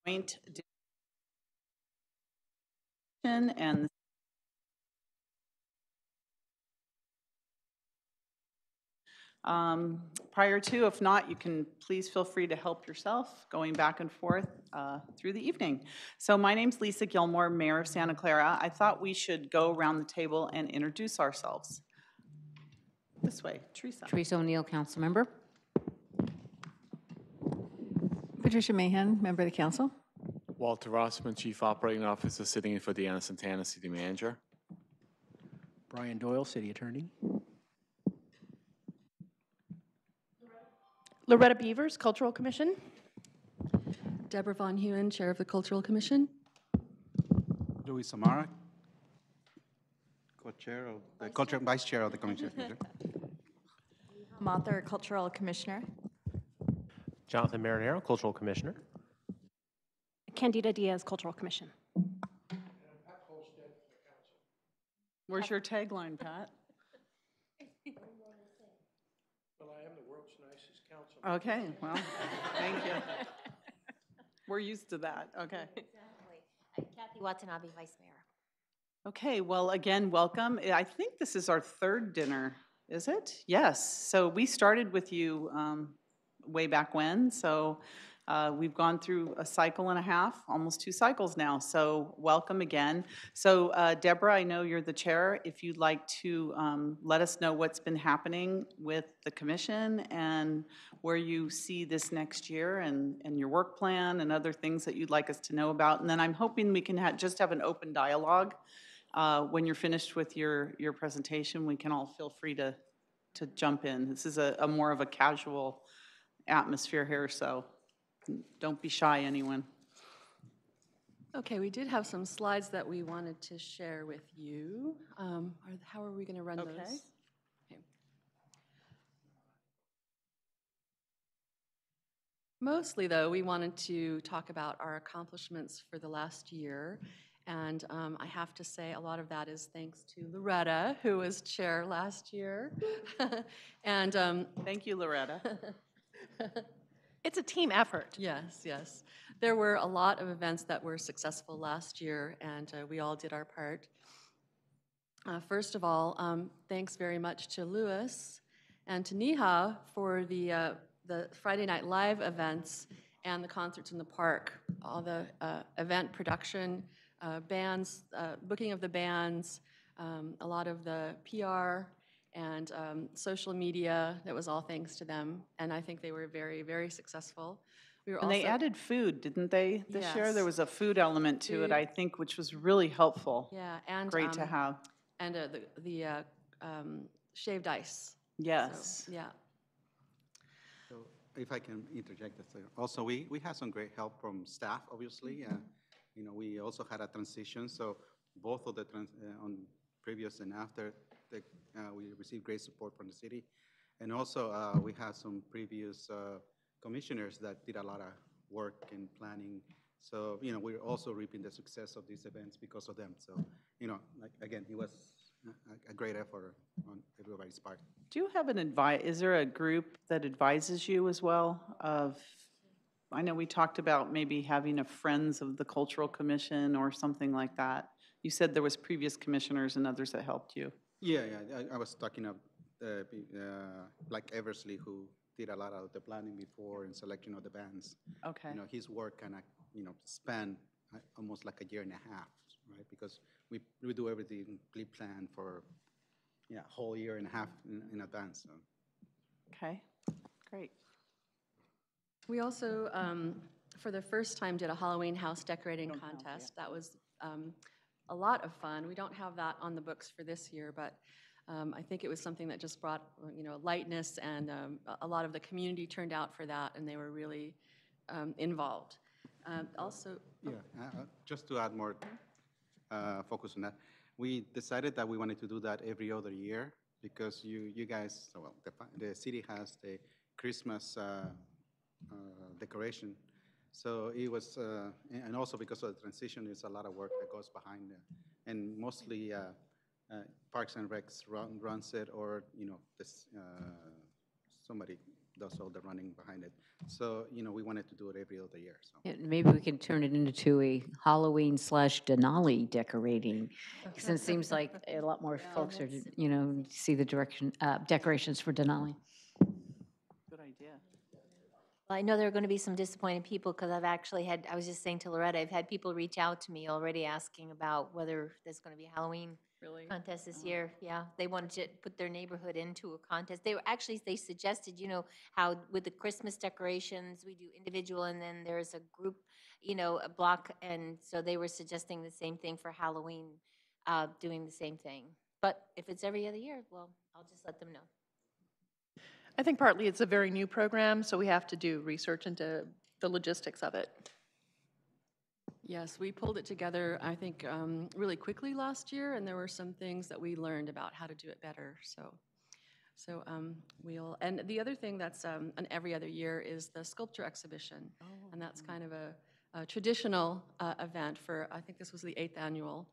joint and prior to, if not, you can please feel free to help yourself going back and forth through the evening. So my name's Lisa Gilmore, Mayor of Santa Clara. I thought we should go around the table and introduce ourselves. This way, Teresa. Teresa O'Neill, council member. Patricia Mahan, member of the council. Walter Rossman, Chief Operating Officer, sitting in for Deanna Santana, City Manager. Brian Doyle, City Attorney. Loretta Beavers, Cultural Commission. Deborah Von Hewen, Chair of the Cultural Commission. Luis Samara, co-chair of the culture, vice chair of the commission. Mothер, Cultural Commissioner. Jonathan Marinero, Cultural Commissioner. Candida Diaz, Cultural Commission. Where's your tagline, Pat? Well, I am the world's nicest councilman. Okay, well, thank you. We're used to that, okay. Exactly. Kathy Watanabe, Vice Mayor. Okay, well, again, welcome. I think this is our third dinner, is it? Yes, so we started with you way back when, so we've gone through a cycle and a half, almost 2 cycles now, so welcome again. So Deborah, I know you're the chair. If you'd like to let us know what's been happening with the commission and where you see this next year and your work plan and other things that you'd like us to know about. And then I'm hoping we can just have an open dialogue. When you're finished with your presentation, we can all feel free to jump in. This is a more of a casual atmosphere here, so don't be shy, anyone. Okay, we did have some slides that we wanted to share with you. How are we going to run those? Okay. Mostly, though, we wanted to talk about our accomplishments for the last year. And I have to say a lot of that is thanks to Loretta, who was chair last year. And thank you, Loretta. It's a team effort. Yes, yes. There were a lot of events that were successful last year, and we all did our part. First of all, thanks very much to Louis and to Neha for the Friday Night Live events and the concerts in the park, all the event production, bands, booking of the bands, a lot of the PR, and social media. That was all thanks to them, and I think they were very, very successful. We were and they added food, didn't they, this year? There was a food element to it, I think, which was really helpful. Yeah, and great to have. And the shaved ice. Yes. So, yeah. So if I can interject this, also we had some great help from staff, obviously. You know, we also had a transition, so both of the on previous and after, we received great support from the city. And also we had some previous commissioners that did a lot of work in planning. So, you know, we're also reaping the success of these events because of them. So, you know, like, again, it was a great effort on everybody's part. Do you have is there a group that advises you as well I know we talked about maybe having a Friends of the Cultural Commission or something like that. You said there was previous commissioners and others that helped you. Yeah, I was talking of like Eversley, who did a lot of the planning before and selection of the bands. Okay. You know, his work kind of, you know, spanned almost like a year and a half, right? Because we do everything pre-planned for, yeah, a whole year and a half in advance. So. Okay, great. We also, for the first time, did a Halloween house decorating contest. That was a lot of fun. We don't have that on the books for this year, but I think it was something that just brought, you know, lightness, and a lot of the community turned out for that, and they were really involved. Also, yeah, just to add more focus on that, we decided that we wanted to do that every other year because you guys, well, the city has the Christmas decoration. So it was, and also because of the transition, there's a lot of work that goes behind it. And mostly Parks and Recs runs it, or, you know, this, somebody does all the running behind it. So, we wanted to do it every other year, so. Yeah, maybe we can turn it into a Halloween/Denali decorating, because it seems like a lot more folks are, see the decorations for Denali. Good idea. Well, I know there are going to be some disappointed people because I was just saying to Loretta, I've had people reach out to me already asking about whether there's going to be a Halloween contest this year. Yeah, they wanted to put their neighborhood into a contest. They suggested, how with the Christmas decorations, we do individual and then there's a group, a block. And so they were suggesting the same thing for Halloween, doing the same thing. But if it's every other year, well, I'll just let them know. I think partly it's a very new program, so we have to do research into the logistics of it. Yes, we pulled it together, I think, really quickly last year, and there were some things that we learned about how to do it better. And the other thing that's an every other year is the sculpture exhibition. And that's kind of a traditional event for, I think this was the 8th annual,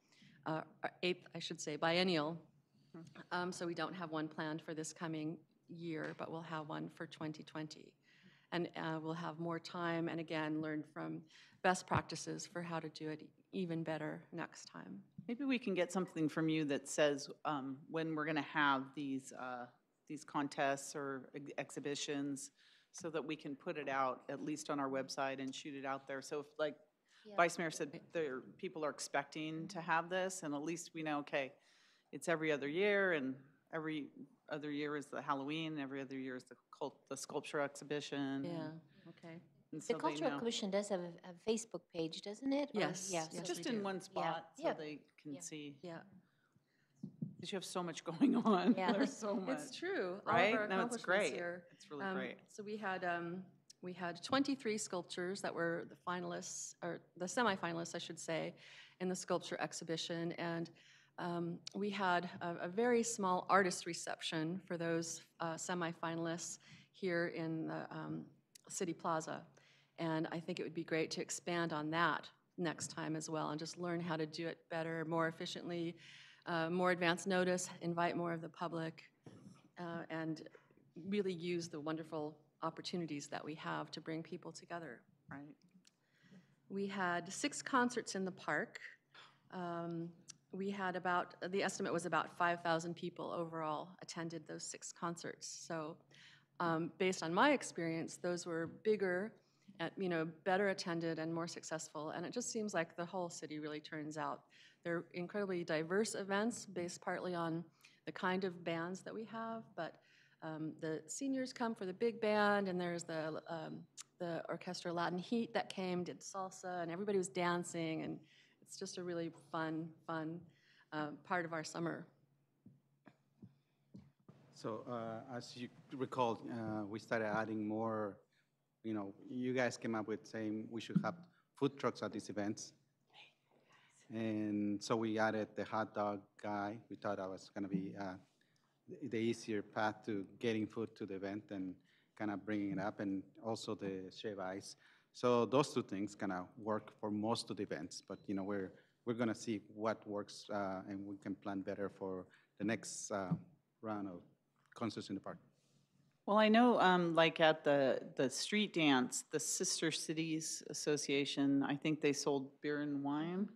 8th, I should say, biennial. So we don't have one planned for this coming year, but we'll have one for 2020. And we'll have more time and again, learn from best practices for how to do it even better next time. Maybe we can get something from you that says when we're going to have these contests or exhibitions so that we can put it out at least on our website and shoot it out there. So if, like Vice Mayor said, people are expecting to have this, and at least we know, okay, it's every other year, and every other year is the Halloween, and every other year is the sculpture exhibition. Yeah, okay. And The so they Cultural know. Commission does have a Facebook page, doesn't it? Yes, Yeah. yes, Just we in do. one spot so Yeah. they can Yeah. see. Yeah. Because you have so much going on. Yeah. There's so much. It's true. Right? All of our No, it's accomplishments great. here. It's really great. So we had 23 sculptures that were the finalists, or the semifinalists, I should say, in the sculpture exhibition. And we had a very small artist reception for those semifinalists here in the City Plaza. And I think it would be great to expand on that next time as well and just learn how to do it better, more efficiently, more advance notice, invite more of the public, and really use the wonderful opportunities that we have to bring people together. Right. We had 6 concerts in the park. We had the estimate was about 5,000 people overall attended those 6 concerts. So based on my experience, those were bigger, better attended and more successful. And it just seems like the whole city really turns out. They're incredibly diverse events based partly on the kind of bands that we have, but the seniors come for the big band, and there's the Orchestra Latin Heat that came, did salsa, and everybody was dancing, and it's just a really fun part of our summer. So as you recall, we started adding more, you guys came up with saying we should have food trucks at these events. And so we added the hot dog guy. We thought that was going to be the easier path to getting food to the event and kind of bringing it up, and also the shave ice. So those 2 things kind of work for most of the events, but we're going to see what works, and we can plan better for the next round of concerts in the park. Well, I know, like at the street dance, the Sister Cities Association, I think they sold beer and wine,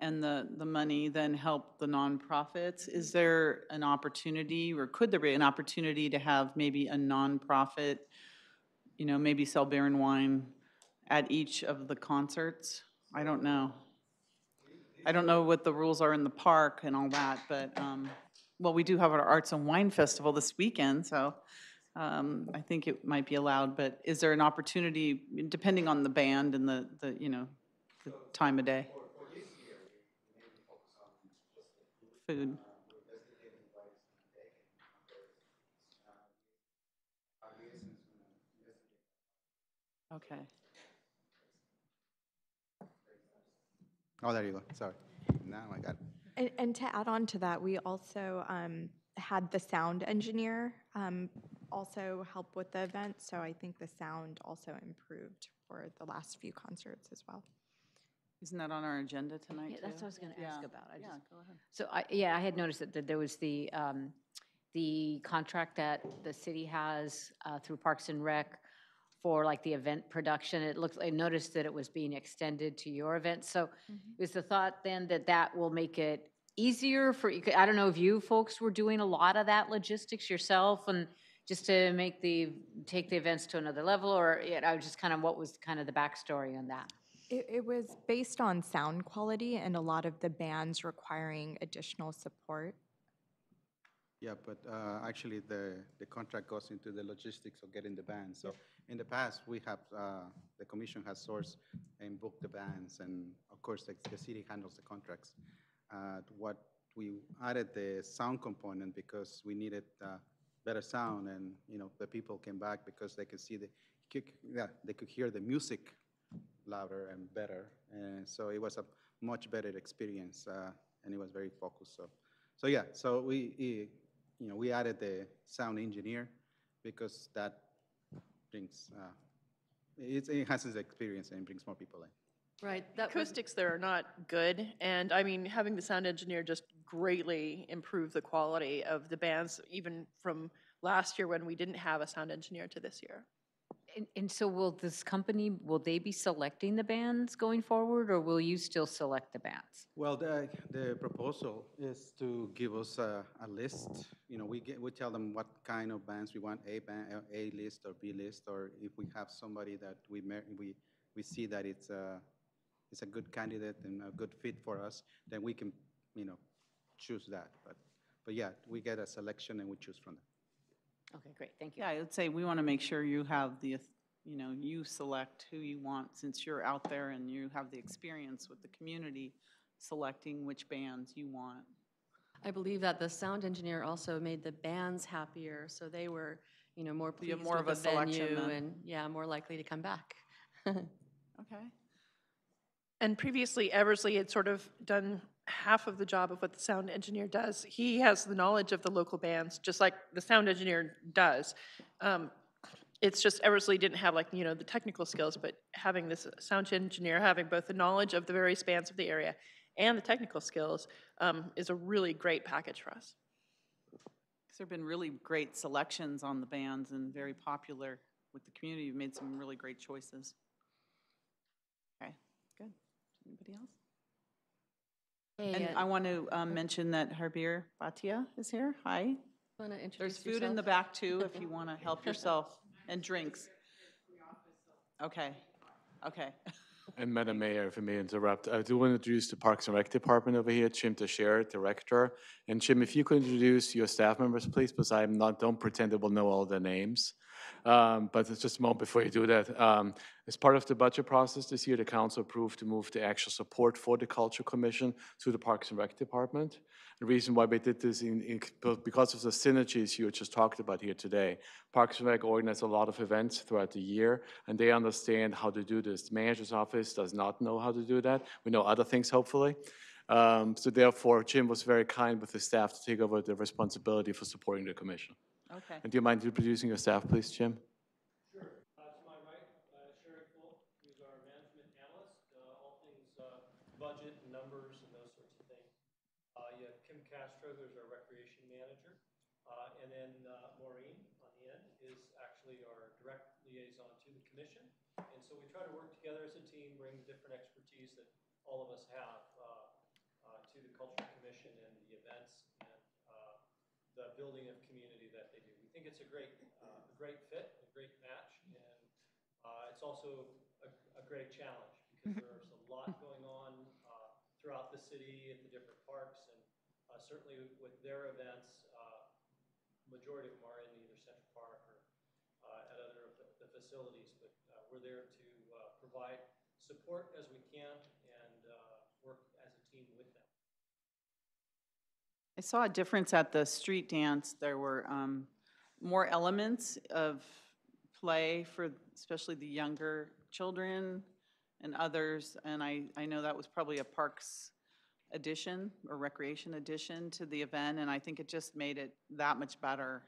and the money then helped the nonprofits. Is there an opportunity, or could there be an opportunity to have maybe a nonprofit, maybe sell beer and wine at each of the concerts? I don't know. I don't know what the rules are in the park and all that, but, well, we do have our Arts and Wine Festival this weekend, so I think it might be allowed, but is there an opportunity, depending on the band and the time of day? Food. Okay. Oh, there you go. Sorry. Now I got it. And to add on to that, we also had the sound engineer also help with the event. So I think the sound also improved for the last few concerts as well. Isn't that on our agenda tonight, Yeah, too? that's what I was going to ask about. Yeah, go ahead. So I had noticed that there was the the contract that the city has through Parks and Rec for like the event production. I noticed that it was being extended to your event. So is the thought then that that will make it easier for, I don't know if you folks were doing a lot of that logistics yourself and just to take the events to another level, or just kind of what was kind of the backstory on that? It was based on sound quality and a lot of the bands requiring additional support. Yeah, but actually the contract goes into the logistics of getting the bands. So in the past, we have, the commission has sourced and booked the bands, and of course, the city handles the contracts. What we added the sound component because we needed better sound, and the people came back because they could see they could hear the music louder and better, and so it was a much better experience, and it was very focused. So yeah, so we added the sound engineer because that brings it enhances the experience and brings more people in. Right. Acoustics there are not good, and I mean, having the sound engineer just greatly improved the quality of the bands, even from last year when we didn't have a sound engineer to this year. And so will they be selecting the bands going forward, or will you still select the bands? Well, the proposal is to give us a list. We tell them what kind of bands we want, A list or B list, or if we have somebody that we see that it's a good candidate and a good fit for us, then we can choose that. But yeah, we get a selection and we choose from them. Okay, great, thank you. Yeah, I would say we want to make sure you have you select who you want, since you're out there and you have the experience with the community selecting which bands you want. I believe that the sound engineer also made the bands happier, so they were, more So you have pleased more with of the a selection venue then. and, more likely to come back. Okay. And previously, Eversley had sort of done half of the job of what the sound engineer does. He has the knowledge of the local bands, just like the sound engineer does. It's just Eversley didn't have the technical skills, but having this sound engineer, having both the knowledge of the various bands of the area and the technical skills is a really great package for us. There have been really great selections on the bands and very popular with the community. You've made some really great choices. Okay, good. Anybody else? Hey, And I want to mention that Harbir Bhatia is here. Hi. want to introduce There's food yourself? in the back too if you want to help yourself, and drinks. Okay, okay. And Madam Mayor, if I may interrupt, I do want to introduce the Parks and Rec Department over here, Jim Teixeira, Director. And Jim, if you could introduce your staff members, please, because don't pretend that we'll know all their names. But it's just a moment before you do that. As part of the budget process this year, the council approved to move the actual support for the Culture Commission to the Parks and Rec Department. The reason why we did this because of the synergies you just talked about here today. Parks and Rec organize a lot of events throughout the year, and they understand how to do this. The manager's office does not know how to do that. We know other things, hopefully. So therefore, Jim was very kind with his staff to take over the responsibility for supporting the commission. Okay. And do you mind introducing your staff, please, Jim? Sure. To my right, Sherry Fulk, who's our management analyst, all things budget and numbers and those sorts of things. You have Kim Castro, who's our recreation manager. And then Maureen on the end is actually our direct liaison to the commission. And so we try to work together as a team, bring the different expertise that all of us have to the Culture Commission and the events and the building of community that they do. We think it's a great fit, a great match, and it's also a great challenge because there's a lot going on throughout the city at the different parks, and certainly with their events, majority of them are in either Central Park or at other of the facilities, but we're there to provide support as we can and work as a team with them. I saw a difference at the street dance. There were more elements of play for especially the younger children and others, and I know that was probably a parks addition or recreation addition to the event, and I think it just made it that much better.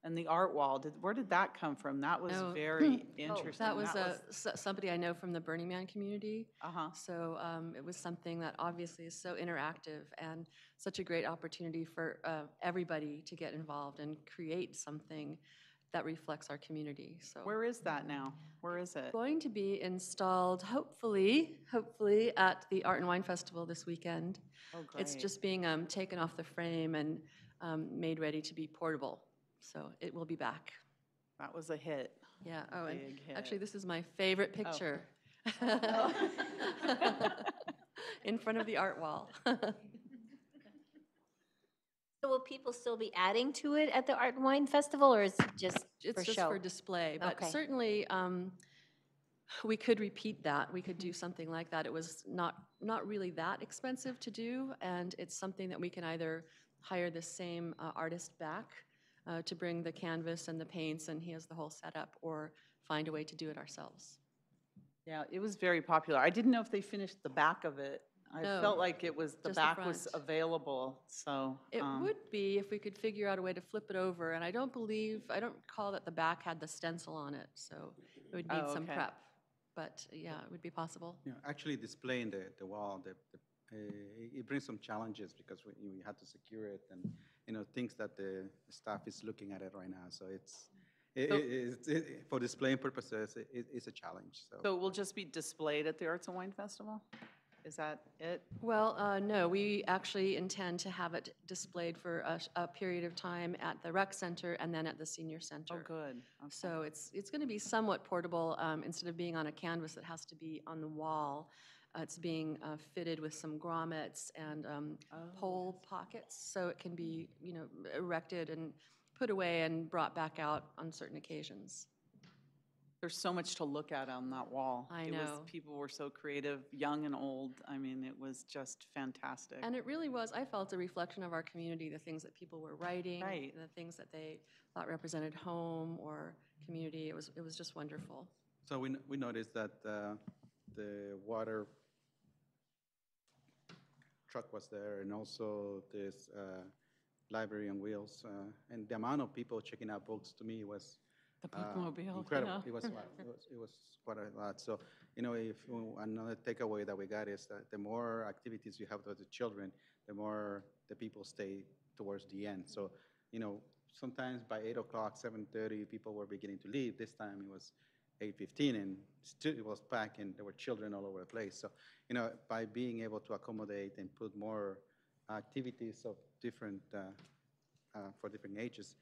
And the art wall, where did that come from? That was Oh, very interesting. That was somebody I know from the Burning Man community. Uh-huh. So it was something that obviously is so interactive and such a great opportunity for everybody to get involved and create something that reflects our community. So Where is that now? Where is it? going to be installed, hopefully at the Art and Wine Festival this weekend. Oh, great. It's just being taken off the frame and made ready to be portable. So it will be back. That was a hit. Yeah. Oh, and Big hit. actually, this is my favorite picture. In front of the art wall. So will people still be adding to it at the Art and Wine Festival, or is it just It's for just show? for display, but Okay. certainly we could repeat that. We could do something like that. It was not really that expensive to do, and it's something that we can either hire the same artist back to bring the canvas and the paints, and he has the whole setup, or find a way to do it ourselves. Yeah, it was very popular. I didn't know if they finished the back of it. I No, felt like it was, the just the back was front. available, so. It would be if we could figure out a way to flip it over, and I don't recall that the back had the stencil on it, so it would need Oh, some okay. prep. But yeah, it would be possible. You know, actually displaying the wall, it brings some challenges because we had to secure it and, you know, things that the staff is looking at it right now. So for displaying purposes, it's a challenge. So it will just be displayed at the Arts and Wine Festival? Is that it? Well, no, we actually intend to have it displayed for a period of time at the rec center and then at the senior center. Oh, good. Okay. So it's going to be somewhat portable. Instead of being on a canvas that has to be on the wall, it's being fitted with some grommets and pole pockets, so it can be, you know, erected and put away and brought back out on certain occasions. There's so much to look at on that wall. I It was, know. people were so creative, young and old. I mean, it was just fantastic. And it really was, I felt, a reflection of our community, the things that people were writing, Right. the things that they thought represented home or community. It was just wonderful. So we noticed that the water truck was there, and also this library on wheels, and the amount of people checking out books to me was The bookmobile, incredible. yeah. It was a lot. It was quite a lot. So, you know, another takeaway that we got is that the more activities you have with the children, the more the people stay towards the end. So, you know, sometimes by 8 o'clock, 7:30, people were beginning to leave. This time it was 8:15, and still it was packed, and there were children all over the place. So, you know, by being able to accommodate and put more activities of different for different ages,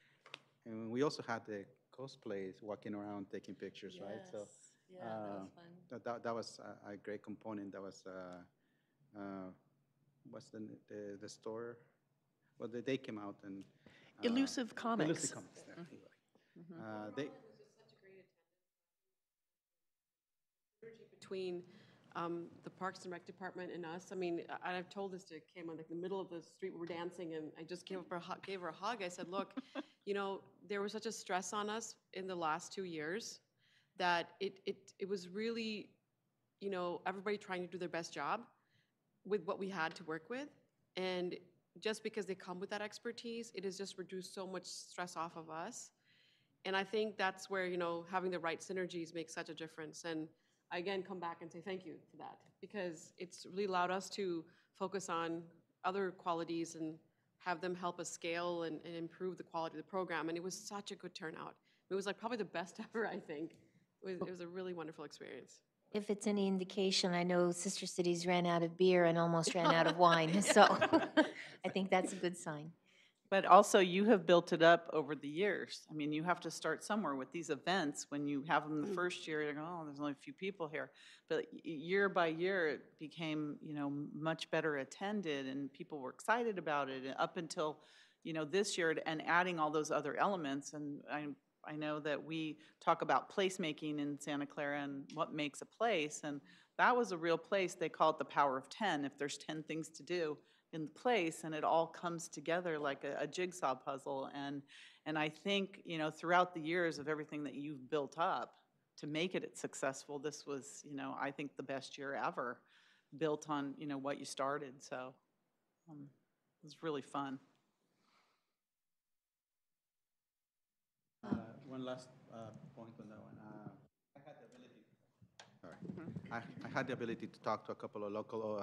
and we also had the cosplays walking around taking pictures, right? So, yeah, that was fun. that was a great component. That was what's the store? Well, they came out and Elusive Comics. Elusive Comics. There, you go. They. Between the Parks and Rec Department and us. I mean, I've told this to Kim, on like the middle of the street, we were dancing, and I just gave her a hug. I said, look, you know, there was such a stress on us in the last 2 years that it was really, you know, everybody trying to do their best job with what we had to work with. And just because they come with that expertise, it has just reduced so much stress off of us. And I think that's where, you know, having the right synergies makes such a difference. And I again come back and say thank you for that, because it's really allowed us to focus on other qualities and have them help us scale and improve the quality of the program. And it was such a good turnout. It was like probably the best ever, I think. It was a really wonderful experience. If it's any indication, I know Sister Cities ran out of beer and almost ran out of wine, so I think that's a good sign. But also, you have built it up over the years. I mean, you have to start somewhere with these events. When you have them the first year, you're going, oh, there's only a few people here. But year by year, it became, you know, much better attended, and people were excited about it, and up until, you know, this year, and adding all those other elements. And I know that we talk about placemaking in Santa Clara and what makes a place, and that was a real place. They call it the power of 10. If there's 10 things to do in the place, and it all comes together like a jigsaw puzzle. And I think, you know, throughout the years of everything that you've built up to make it successful, this was, you know, I think the best year ever, built on, you know, what you started. So it was really fun. one last point on that one. I had the ability. Sorry, I had the ability to talk to a couple of local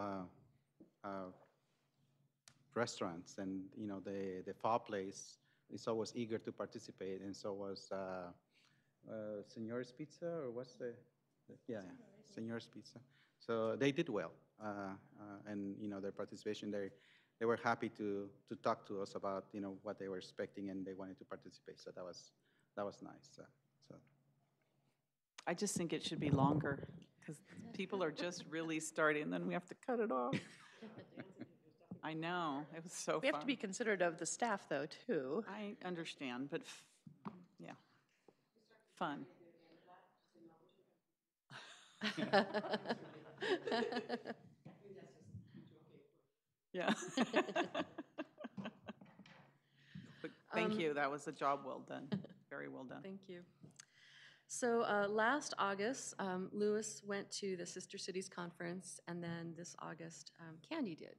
restaurants, and the Fall Place is always eager to participate, and so was Señor's Pizza, or what's yeah, Señor's Pizza. So they did well, and their participation, they were happy to talk to us about what they were expecting, and they wanted to participate. So that was nice. So I just think it should be longer, because people are just really starting, and then we have to cut it off. I know, it was so fun. We have to be considerate of the staff, though, too. I understand, but yeah, fun. Yeah. But thank you, that was a job well done, very well done. Thank you. So last August, Lewis went to the Sister Cities Conference, and then this August, Candy did.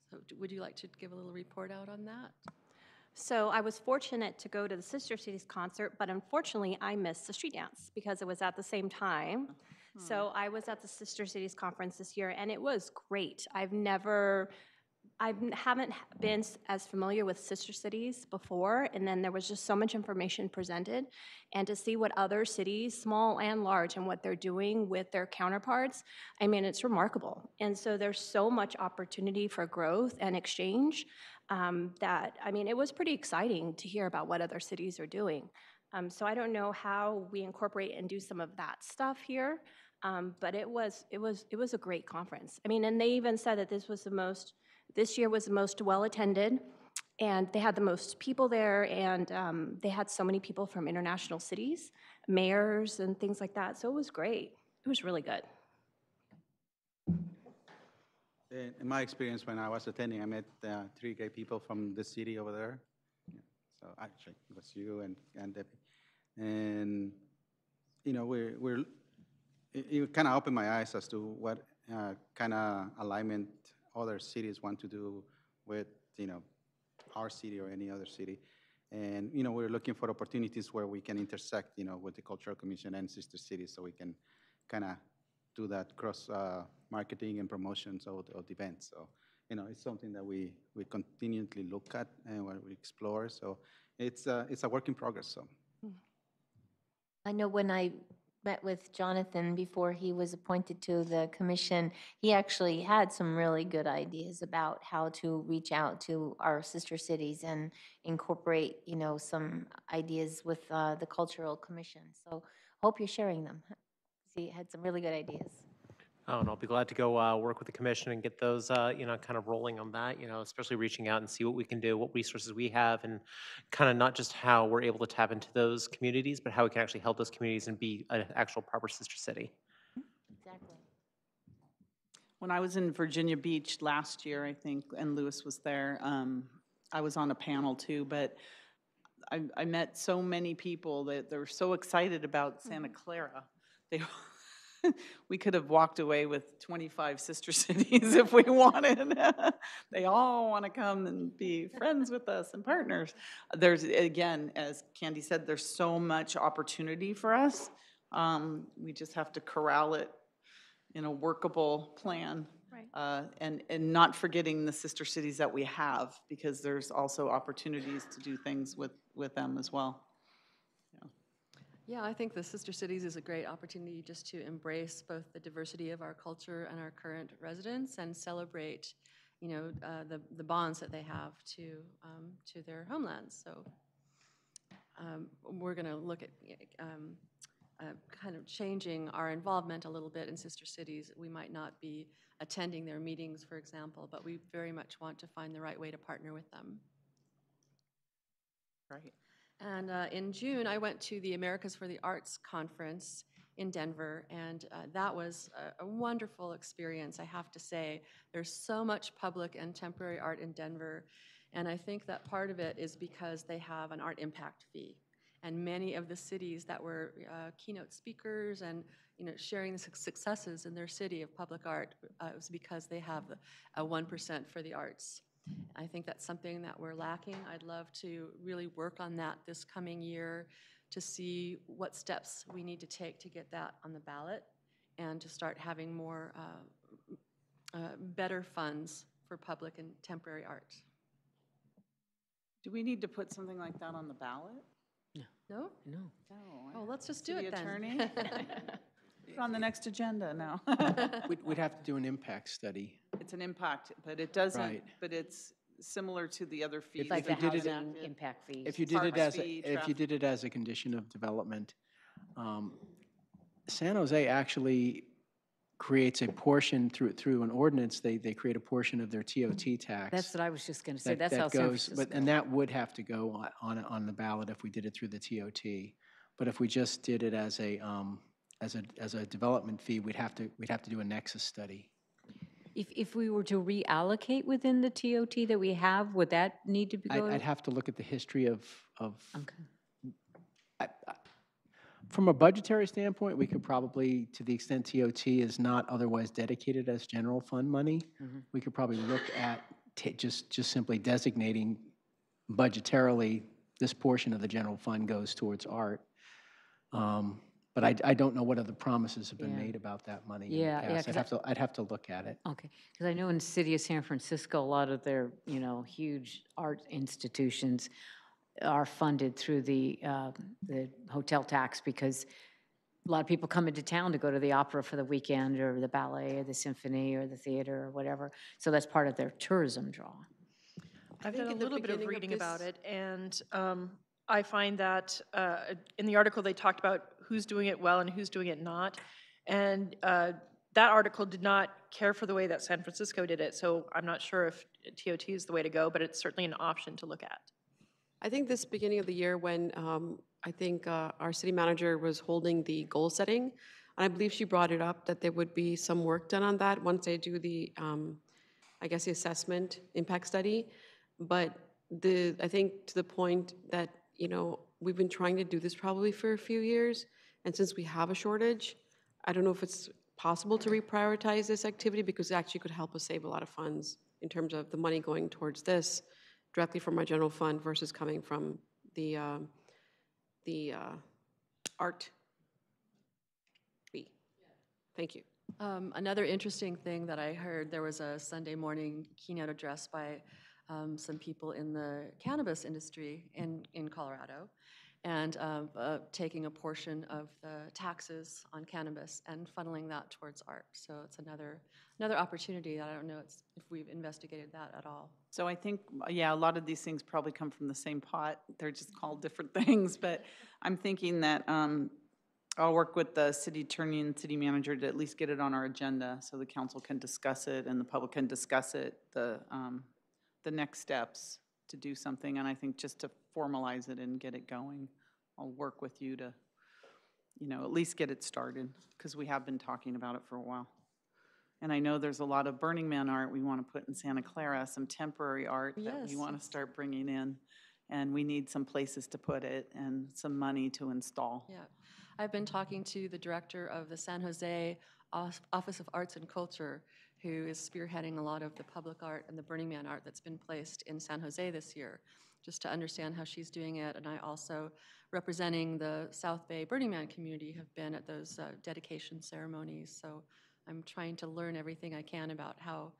So would you like to give a little report out on that? So I was fortunate to go to the Sister Cities concert, but unfortunately I missed the street dance because it was at the same time. So I was at the Sister Cities conference this year, and it was great. I haven't been as familiar with Sister Cities before, and then there was just so much information presented, and to see what other cities, small and large, and what they're doing with their counterparts, I mean, it's remarkable. And so there's so much opportunity for growth and exchange it was pretty exciting to hear about what other cities are doing. So I don't know how we incorporate and do some of that stuff here, but it was a great conference. I mean, and they even said that this year was the most well-attended, and they had the most people there, and they had so many people from international cities, mayors and things like that, so it was great. It was really good. in my experience, when I was attending, I met 3 great people from the city over there. Yeah. So actually, it was you and Debbie. And, it kind of opened my eyes as to what kind of alignment other cities want to do with, our city or any other city. And, we're looking for opportunities where we can intersect, with the Cultural Commission and sister cities, so we can kind of do that cross marketing and promotions of the events. So, it's something that we continually look at and we explore. So it's a work in progress. So I know when I met with Jonathan before he was appointed to the commission, he actually had some really good ideas about how to reach out to our sister cities and incorporate, some ideas with the Cultural Commission. So hope you're sharing them. He had some really good ideas. Oh, and I'll be glad to go work with the commission and get those, kind of rolling on that, especially reaching out and see what we can do, what resources we have, and kind of not just how we're able to tap into those communities, but how we can actually help those communities and be an actual proper sister city. Exactly. When I was in Virginia Beach last year, I think, and Lewis was there, I was on a panel too, but I met so many people that they were so excited about Santa Clara. We could have walked away with 25 sister cities if we wanted. They all want to come and be friends with us and partners. There's, again, as Candy said, there's so much opportunity for us. We just have to corral it in a workable plan. Right. And not forgetting the sister cities that we have, because there's also opportunities to do things with them as well. Yeah, I think the Sister Cities is a great opportunity just to embrace both the diversity of our culture and our current residents, and celebrate, the bonds that they have to their homelands. So we're going to look at kind of changing our involvement a little bit in Sister Cities. We might not be attending their meetings, for example, but we very much want to find the right way to partner with them. Right. And in June, I went to the Americas for the Arts conference in Denver, and that was a wonderful experience, I have to say. There's so much public and temporary art in Denver, and I think that part of it is because they have an art impact fee. And many of the cities that were keynote speakers and sharing the successes in their city of public art, it was because they have a 1% for the arts. I think that's something that we're lacking. I'd love to really work on that this coming year to see what steps we need to take to get that on the ballot and to start having more, better funds for public and temporary art. Do we need to put something like that on the ballot? No? No. No. Oh, let's just do City it then. attorney? Put on the next agenda, no. We'd have to do an impact study. It's an impact, but it doesn't, Right. but it's similar to the other fees. Like the you did it- housing impact fees. If you did it Parks as, fee, if you traffic. did it as a condition of development, San Jose actually creates a portion through an ordinance, they create a portion of their TOT tax. That's what I was just going to say. that- That's that how San goes- Francisco. And that would have to go on the ballot if we did it through the TOT. But if we just did it as a development fee, we'd have to do a nexus study. If we were to reallocate within the TOT that we have, would that need to be go? I'd have to look at the history of. Okay. From a budgetary standpoint, we could probably, to the extent TOT is not otherwise dedicated as general fund money, we could probably look at just simply designating budgetarily this portion of the general fund goes towards art. But I don't know what other promises have been Yeah. made about that money in Yeah, the yeah, past. 'cause I'd have to look at it. Okay, because I know in the city of San Francisco, a lot of their, huge art institutions are funded through the hotel tax because a lot of people come into town to go to the opera for the weekend or the ballet or the symphony or the theater or whatever. So that's part of their tourism draw. I've think done a in the little bit of beginning of reading about this- it, and I find that in the article, they talked about who's doing it well and who's doing it not. And that article did not care for the way that San Francisco did it, so I'm not sure if TOT is the way to go, but it's certainly an option to look at. I think this beginning of the year when I think our city manager was holding the goal setting, and I believe she brought it up that there would be some work done on that once they do the, I guess, the assessment impact study. But I think to the point that, we've been trying to do this probably for a few years, and since we have a shortage, I don't know if it's possible to reprioritize this activity because it actually could help us save a lot of funds in terms of the money going towards this directly from our general fund versus coming from the art fee. Thank you. Another interesting thing that I heard, there was a Sunday morning keynote address by some people in the cannabis industry in Colorado, and taking a portion of the taxes on cannabis and funneling that towards art. So it's another opportunity that I don't know if we've investigated that at all. So I think, yeah, a lot of these things probably come from the same pot. They're just called different things, but I'm thinking that I'll work with the city attorney and city manager to at least get it on our agenda so the council can discuss it and the public can discuss it, the next steps to do something. And I think just to formalize it and get it going, I'll work with you to, at least get it started because we have been talking about it for a while. And I know there's a lot of Burning Man art we want to put in Santa Clara, some temporary art that we want to start bringing in. And we need some places to put it and some money to install. Yeah, I've been talking to the director of the San Jose Office of Arts and Culture, who is spearheading a lot of the public art and the Burning Man art that's been placed in San Jose this year, just to understand how she's doing it. And I also, representing the South Bay Burning Man community, have been at those dedication ceremonies. So I'm trying to learn everything I can about how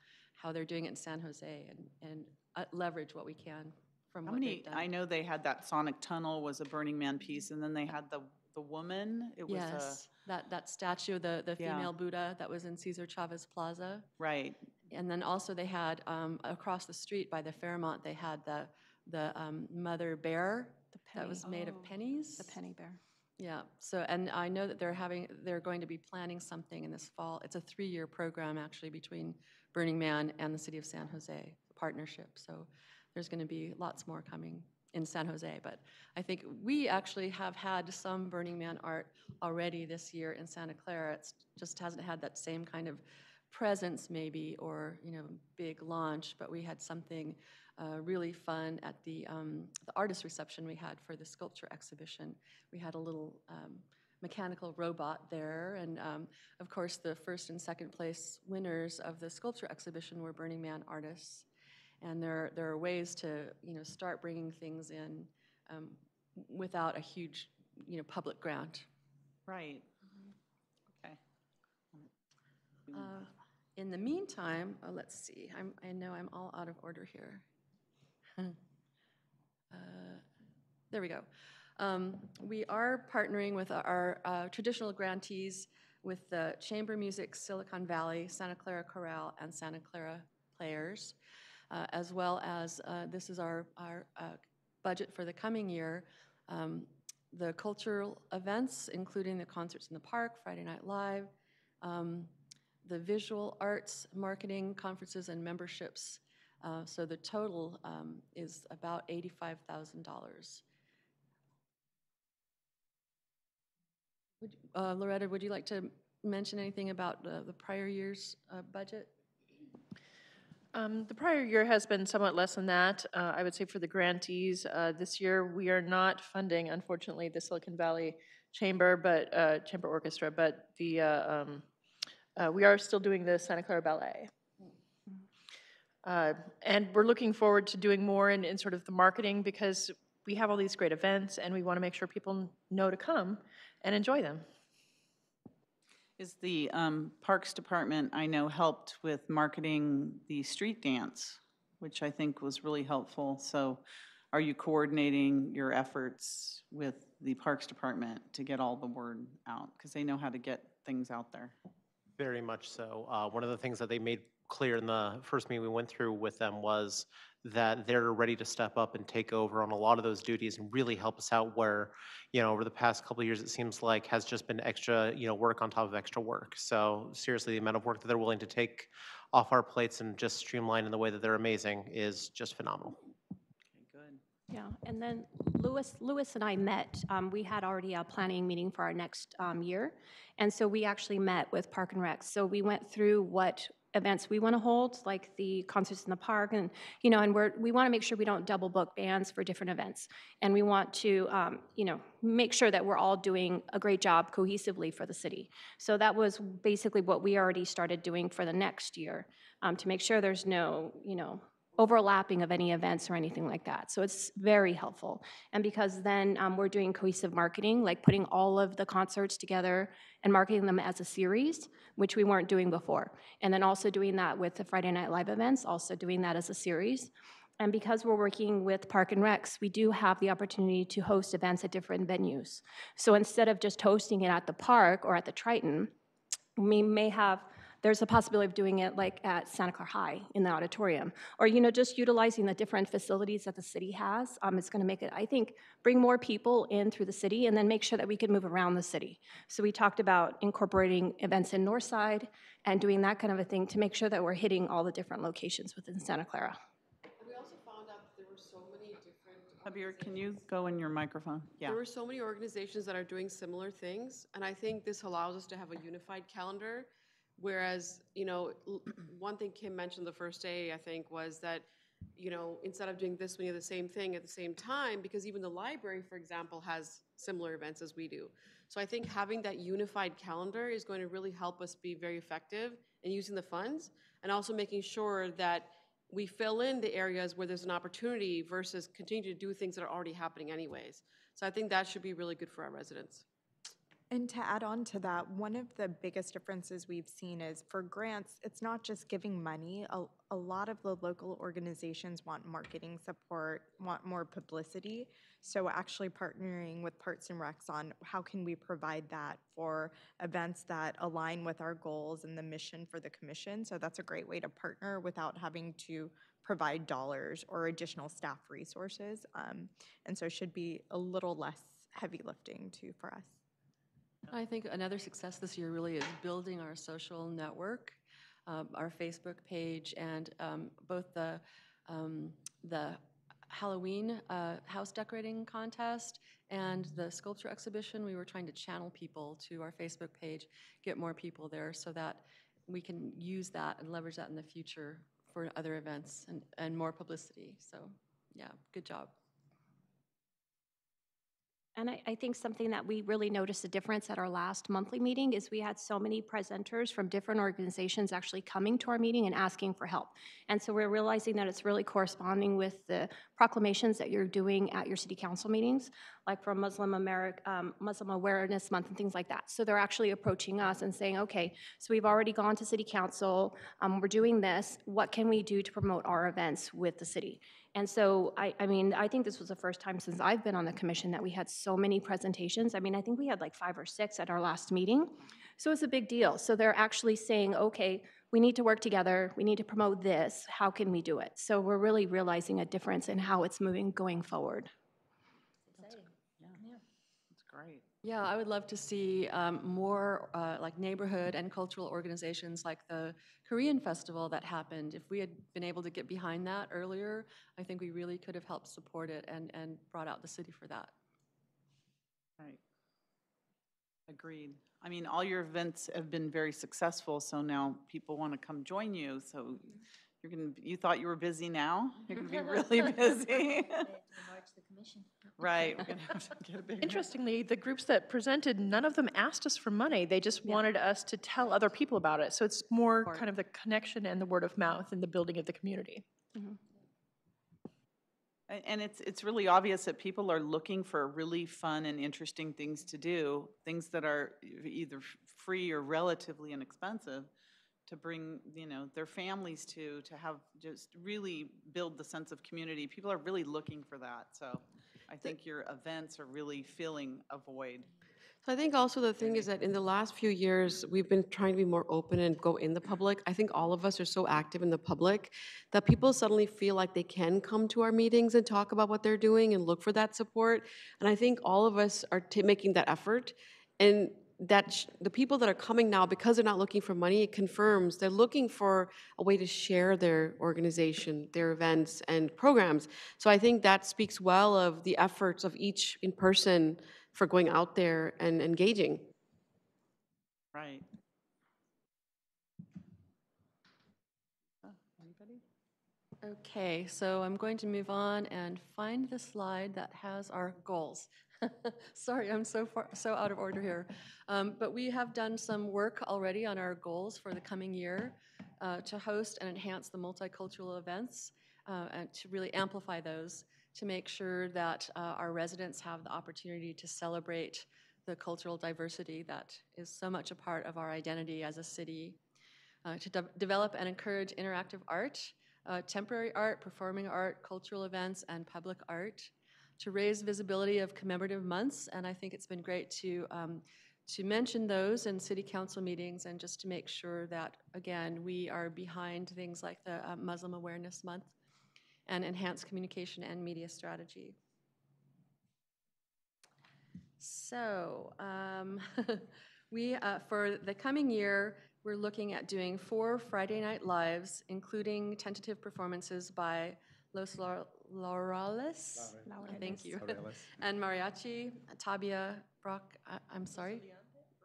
they're doing it in San Jose and leverage what we can from what they've done. I know they had that Sonic Tunnel was a Burning Man piece, and then they had the woman. It was Yes, that statue, the female Buddha that was in Cesar Chavez Plaza. Right. And then also they had, across the street by the Fairmont, they had the mother bear that was made of pennies. The penny bear. Yeah, so, and I know that they're going to be planning something in this fall. It's a 3-year program actually between Burning Man and the city of San Jose, partnership. So there's going to be lots more coming in San Jose. But I think we actually have had some Burning Man art already this year in Santa Clara. It just hasn't had that same kind of presence maybe, or big launch, but we had something really fun at the artist reception we had for the sculpture exhibition. We had a little mechanical robot there, and of course the first and second place winners of the sculpture exhibition were Burning Man artists. And there are ways to start bringing things in without a huge public grant. Right. Okay. In the meantime, let's see, I know I'm all out of order here. There we go. We are partnering with our traditional grantees with the Chamber Music Silicon Valley, Santa Clara Chorale, and Santa Clara Players, as well as this is our budget for the coming year. The cultural events, including the concerts in the park, Friday Night Live, the visual arts, marketing, conferences, and memberships. So the total is about $85,000. Loretta, would you like to mention anything about the prior year's budget? The prior year has been somewhat less than that. I would say for the grantees, this year we are not funding, unfortunately, the Silicon Valley Chamber Orchestra, but the we are still doing the Santa Clara Ballet. And we're looking forward to doing more in sort of the marketing, because we have all these great events and we want to make sure people know to come and enjoy them. Is the Parks Department, I know, helped with marketing the street dance, which I think was really helpful. So are you coordinating your efforts with the Parks Department to get all the word out? Because they know how to get things out there. Very much so. One of the things that they made clear in the first meeting we went through with them was that they're ready to step up and take over on a lot of those duties and really help us out where, over the past couple of years, it seems like has just been extra, work on top of extra work. So seriously, the amount of work that they're willing to take off our plates and just streamline in the way that they're amazing is just phenomenal. Okay, good. Yeah, and then Louis and I met. We had already a planning meeting for our next year, and so we actually met with Park and Rec. So we went through what events we want to hold, like the concerts in the park, and and we want to make sure we don't double book bands for different events, and we want to make sure that we're all doing a great job cohesively for the city. So that was basically what we already started doing for the next year, to make sure there's no overlapping of any events or anything like that. So it's very helpful. And because then we're doing cohesive marketing, like putting all of the concerts together and marketing them as a series, which we weren't doing before. And then also doing that with the Friday Night Live events, also doing that as a series. And because we're working with Park and Recs, we do have the opportunity to host events at different venues. So instead of just hosting it at the park or at the Triton, we may have, there's a possibility of doing it like at Santa Clara High in the auditorium, or just utilizing the different facilities that the city has. It's going to make it, I think, bring more people in through the city, and then make sure that we can move around the city. So we talked about incorporating events in Northside and doing that kind of a thing to make sure that we're hitting all the different locations within Santa Clara. We also found out that there were so many different. Javier, can you go in your microphone? Yeah. There were so many organizations that are doing similar things, and I think this allows us to have a unified calendar. Whereas, one thing Kim mentioned the first day, I think, was that, instead of doing this many of the same thing at the same time, because even the library, for example, has similar events as we do. So I think having that unified calendar is going to really help us be very effective in using the funds, and also making sure that we fill in the areas where there's an opportunity versus continue to do things that are already happening anyways. So I think that should be really good for our residents. And to add on to that, one of the biggest differences we've seen is for grants, it's not just giving money. A lot of the local organizations want marketing support, want more publicity. So actually partnering with Parks and Recs on how can we provide that for events that align with our goals and the mission for the commission. So that's a great way to partner without having to provide dollars or additional staff resources. And so it should be a little less heavy lifting too for us. I think another success this year really is building our social network, our Facebook page, and both the Halloween house decorating contest and the sculpture exhibition. We were trying to channel people to our Facebook page, get more people there so that we can use that and leverage that in the future for other events and more publicity. So yeah, good job. And I think something that we really noticed a difference at our last monthly meeting is we had so many presenters from different organizations actually coming to our meeting and asking for help. And so we're realizing that it's really corresponding with the proclamations that you're doing at your city council meetings, like from Muslim Awareness Month and things like that. So they're actually approaching us and saying, okay, so we've already gone to city council, we're doing this, what can we do to promote our events with the city? And so, I mean, I think this was the first time since I've been on the commission that we had so many presentations. I mean, I think we had like 5 or 6 at our last meeting. So it's a big deal. So they're actually saying, okay, we need to work together. We need to promote this. How can we do it? So we're really realizing a difference in how it's moving going forward. That's great. Yeah, I would love to see more like neighborhood and cultural organizations like the Korean festival that happened. If we had been able to get behind that earlier, I think we really could have helped support it and brought out the city for that. Right. Agreed. I mean, all your events have been very successful, so now people want to come join you. So you thought you were busy now? You're going to be really busy. Right. We're going to have to get a big. Interestingly, the groups that presented, none of them asked us for money. They just wanted us to tell other people about it. So it's more kind of the connection and the word of mouth and the building of the community. Mm-hmm. And it's really obvious that people are looking for really fun and interesting things to do, things that are either free or relatively inexpensive, to bring, their families to have just really build the sense of community. People are really looking for that. So I think your events are really filling a void. So I think also the thing is that in the last few years, we've been trying to be more open and go in the public. I think all of us are so active in the public that people suddenly feel like they can come to our meetings and talk about what they're doing and look for that support. And I think all of us are making that effort. And that the people that are coming now, because they're not looking for money, it confirms they're looking for a way to share their organization, their events and programs. So I think that speaks well of the efforts of each in person for going out there and engaging. Right. Anybody? Okay, so I'm going to move on and find the slide that has our goals. Sorry, I'm so out of order here. But we have done some work already on our goals for the coming year to host and enhance the multicultural events and to really amplify those, to make sure that our residents have the opportunity to celebrate the cultural diversity that is so much a part of our identity as a city, to develop and encourage interactive art, temporary art, performing art, cultural events, and public art, to raise visibility of commemorative months. And I think it's been great to mention those in city council meetings and just to make sure that, again, we are behind things like the Muslim Awareness Month and enhanced communication and media strategy. So we, for the coming year, we're looking at doing 4 Friday Night Lives, including tentative performances by Los Laurales, thank you, and Mariachi, Tabia I'm sorry?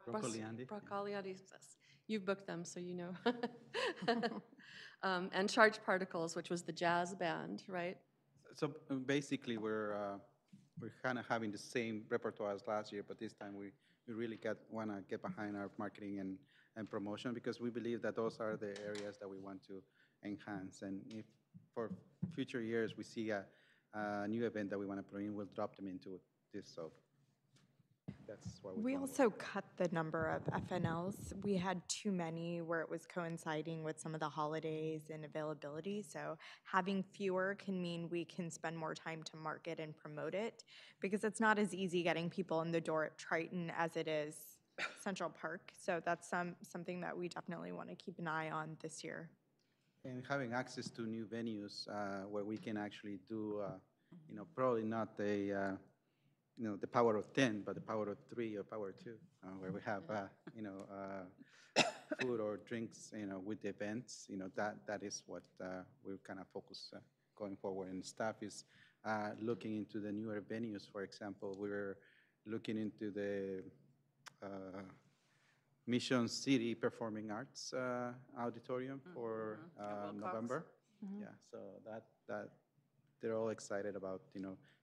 Brocoliandi. You've booked them, so you know. And Charged Particles, which was the jazz band, right? So basically, we're kind of having the same repertoire as last year, but this time we really want to get behind our marketing and promotion, because we believe that those are the areas that we want to enhance. And if for future years we see a new event that we want to bring, we'll drop them into this. So that's what we also cut the number of FNLs. We had too many where it was coinciding with some of the holidays and availability. So having fewer can mean we can spend more time to market and promote it, because it's not as easy getting people in the door at Triton as it is Central Park. So that's something that we definitely want to keep an eye on this year. And having access to new venues where we can actually do, probably not the power of 10, but the power of 3 or power of 2, where we have, food or drinks, with the events. That is what we're kind of focused going forward. And staff is looking into the newer venues. For example, we're looking into the Mission City Performing Arts Auditorium for November. Yeah, so that they're all excited about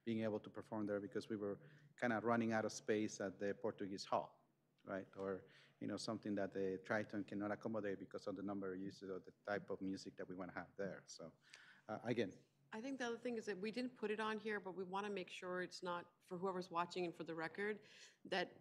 being able to perform there, because we were kind of running out of space at the Portuguese Hall, right? Or, something that the Triton cannot accommodate because of the number of uses or the type of music that we want to have there. So again, I think the other thing is that we didn't put it on here, but we want to make sure it's not, for whoever's watching and for the record, that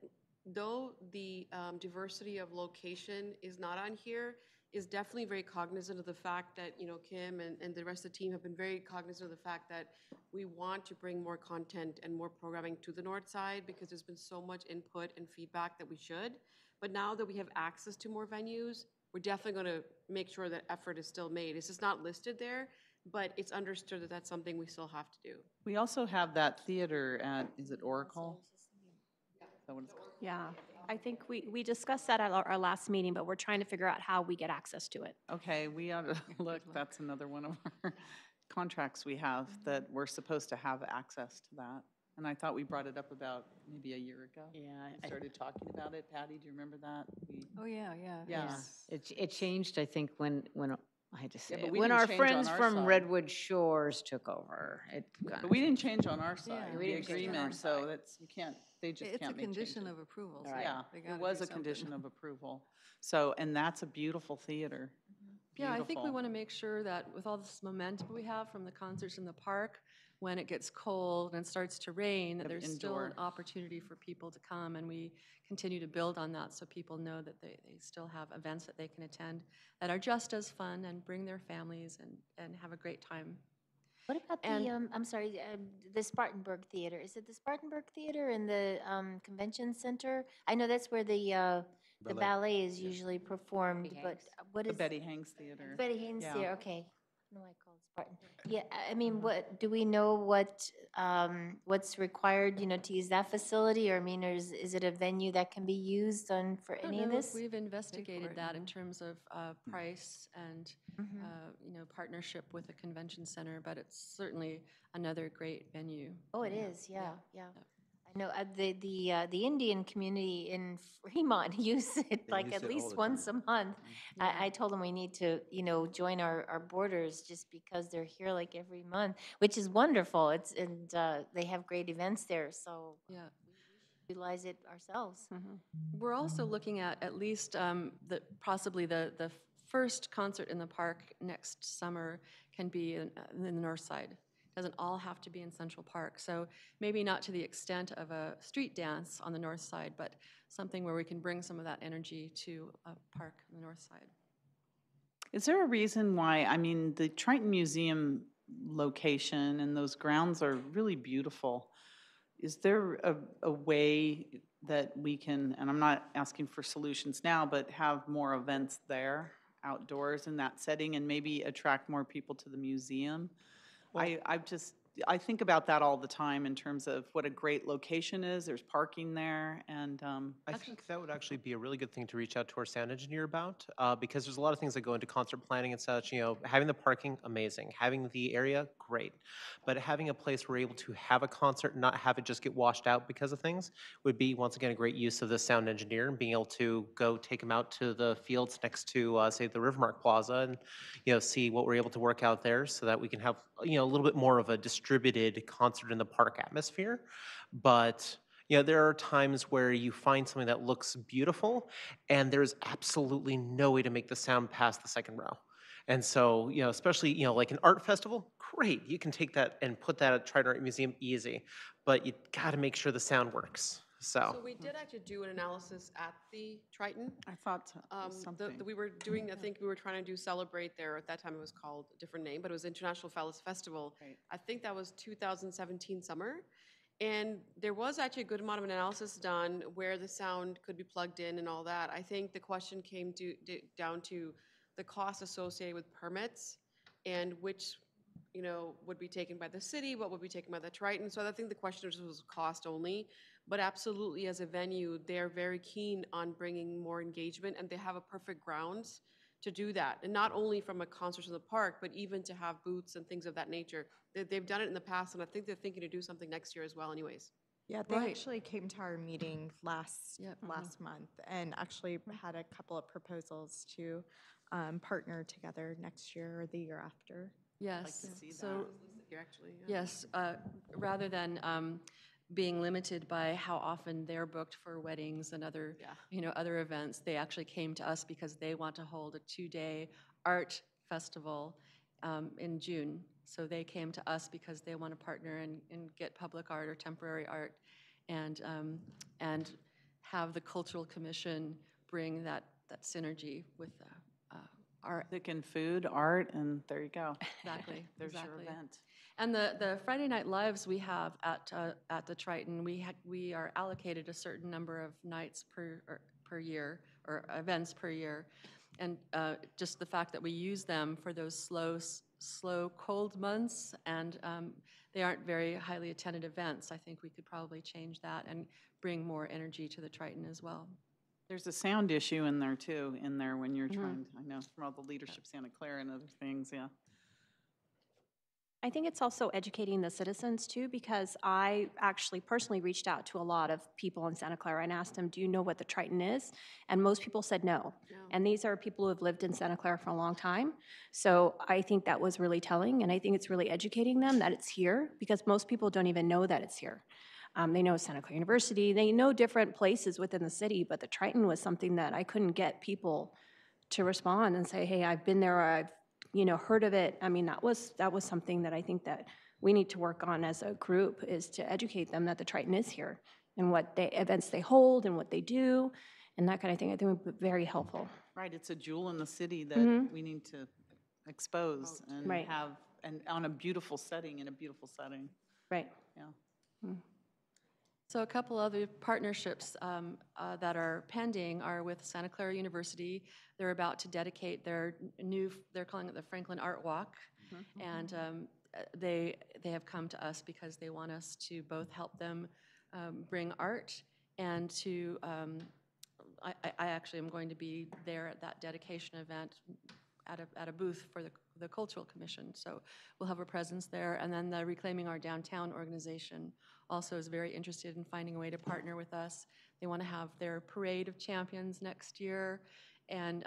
though the diversity of location is not on here, is definitely very cognizant of the fact that, Kim and the rest of the team have been very cognizant of the fact that we want to bring more content and more programming to the north side because there's been so much input and feedback that we should. But now that we have access to more venues, we're definitely going to make sure that effort is still made. It's just not listed there, but it's understood that that's something we still have to do. We also have that theater at, is it Oracle? Is that what it's called? Yeah, I think we discussed that at our last meeting, but we're trying to figure out how we get access to it. Okay, we ought to look, that's another one of our contracts we have, that we're supposed to have access to that. And I thought we brought it up about maybe a year ago. Yeah. We started talking about it. Patty, do you remember that? Oh, yeah. Yeah. It changed, I think, when I had to say, but we when didn't our change on friends our from side. Redwood Shores took over. But we didn't change on our side, we the didn't change on our agreement, so that's, you can't, they just It's a can't make changes. condition of approval. so Yeah, they it gotta was do a something. condition of approval. So, and that's a beautiful theater. Yeah, I think we Beautiful. want to make sure that with all this momentum we have from the concerts in the park, when it gets cold and starts to rain, that Have there's still an indoor. opportunity for people to come, and we continue to build on that so people know that they still have events that they can attend that are just as fun and bring their families and have a great time. What about And- I'm sorry, the Spartanburg Theater? Is it the Spartanburg Theater in the Convention Center? I know that's where the ballet is usually performed, Betty but Hanks. what The is? Betty Hanks Theater. Betty Haynes Yeah. Theater, okay. I don't know why I call it Spartan. Yeah, I mean, do we know what's required, to use that facility? Or, I mean, is it a venue that can be used for I don't any of know if this? we've investigated it, that in terms of price and, Mhm. partnership with the convention center, but it's certainly another great venue. Oh, it is, yeah. I know the Indian community in Fremont use it They like use at it all least the once a time. month. I told them we need to, join our borders just because they're here like every month, which is wonderful. And they have great events there, so Yeah. we utilize it ourselves. We're also looking at least possibly the first concert in the park next summer can be in the north side. Doesn't all have to be in Central Park. So maybe not to the extent of a street dance on the north side, but something where we can bring some of that energy to a park on the north side. Is there a reason why, I mean, the Triton Museum location and those grounds are really beautiful. Is there a way that we can, and I'm not asking for solutions now, but have more events there, outdoors in that setting, and maybe attract more people to the museum? I think about that all the time in terms of what a great location is. There's parking there, and I think that would actually be a really good thing to reach out to our sound engineer about, because there's a lot of things that go into concert planning and such. Having the parking, amazing. Having the area, great. But having a place where we're able to have a concert and not have it just get washed out because of things would be, once again, a great use of the sound engineer and being able to go take them out to the fields next to, say, the Rivermark Plaza and, see what we're able to work out there so that we can have, a little bit more of a distributed concert in the park atmosphere. But there are times where you find something that looks beautiful and there's absolutely no way to make the sound past the second row. And so, especially, like an art festival, great. You can take that and put that at Triton Art Museum easy, but you got to make sure the sound works. So we did actually do an analysis at the Triton. I thought something. We were doing, I think we were trying to do Celebrate there. At that time, it was called a different name, but it was International Fellas Festival. Right. I think that was 2017 summer. And there was actually a good amount of analysis done where the sound could be plugged in and all that. I think the question came down to the cost associated with permits and which, would be taken by the city, what would be taken by the Triton. So I think the question was cost only. But absolutely, as a venue, they're very keen on bringing more engagement, and they have a perfect grounds to do that. And not only from a concert in the park, but even to have booths and things of that nature. They've done it in the past, and I think they're thinking to do something next year as well anyways. Yeah, they Right. actually came to our meeting last month and actually had a couple of proposals to partner together next year or the year after. Yes. to see So Here, actually. yes, rather than being limited by how often they're booked for weddings and other, other events, they actually came to us because they want to hold a 2-day art festival in June. So they came to us because they want to partner and get public art or temporary art, and have the Cultural Commission bring that synergy with art. Music and food, art, and there you go. Exactly. There's your exactly. event. And the Friday Night Lives we have at the Triton, we are allocated a certain number of nights per year, or events per year, and just the fact that we use them for those slow cold months, and they aren't very highly attended events. I think we could probably change that and bring more energy to the Triton as well. There's a sound issue in there too, when you're trying, I know, from all the leadership, Santa Clara and other things, yeah. I think it's also educating the citizens too, because I actually personally reached out to a lot of people in Santa Clara and asked them, do you know what the Triton is? And most people said no. And these are people who have lived in Santa Clara for a long time. So I think that was really telling, and I think it's really educating them that it's here, because most people don't even know that it's here. They know Santa Clara University, they know different places within the city, but the Triton was something that I couldn't get people to respond and say, hey, I've been there, or I've heard of it. I mean, that was something that I think that we need to work on as a group, is to educate them that the Triton is here and what events they hold and what they do and that kind of thing. I think would be very helpful. Right, it's a jewel in the city that we need to expose and have, and on a beautiful setting, Right. Yeah. So a couple other partnerships that are pending are with Santa Clara University. They're about to dedicate their they're calling it the Franklin Art Walk. And they have come to us because they want us to both help them bring art, and to, I actually am going to be there at that dedication event at a booth for the Cultural Commission. So we'll have a presence there. And then the Reclaiming Our Downtown organization also is very interested in finding a way to partner with us. They want to have their Parade of Champions next year, and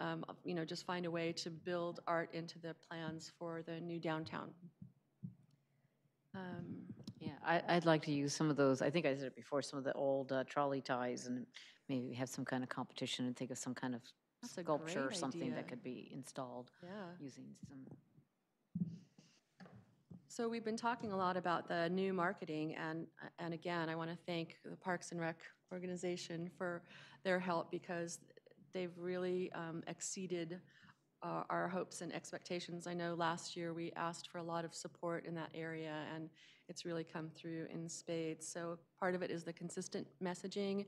just find a way to build art into the plans for the new downtown. Yeah, I'd like to use some of those, I think I said it before, some of the old trolley ties, and maybe have some kind of competition and think of some kind of sculpture or something that could be installed using some. So we've been talking a lot about the new marketing, and again, I want to thank the Parks and Rec organization for their help, because they've really exceeded our hopes and expectations. I know last year we asked for a lot of support in that area, and it's really come through in spades. So part of it is the consistent messaging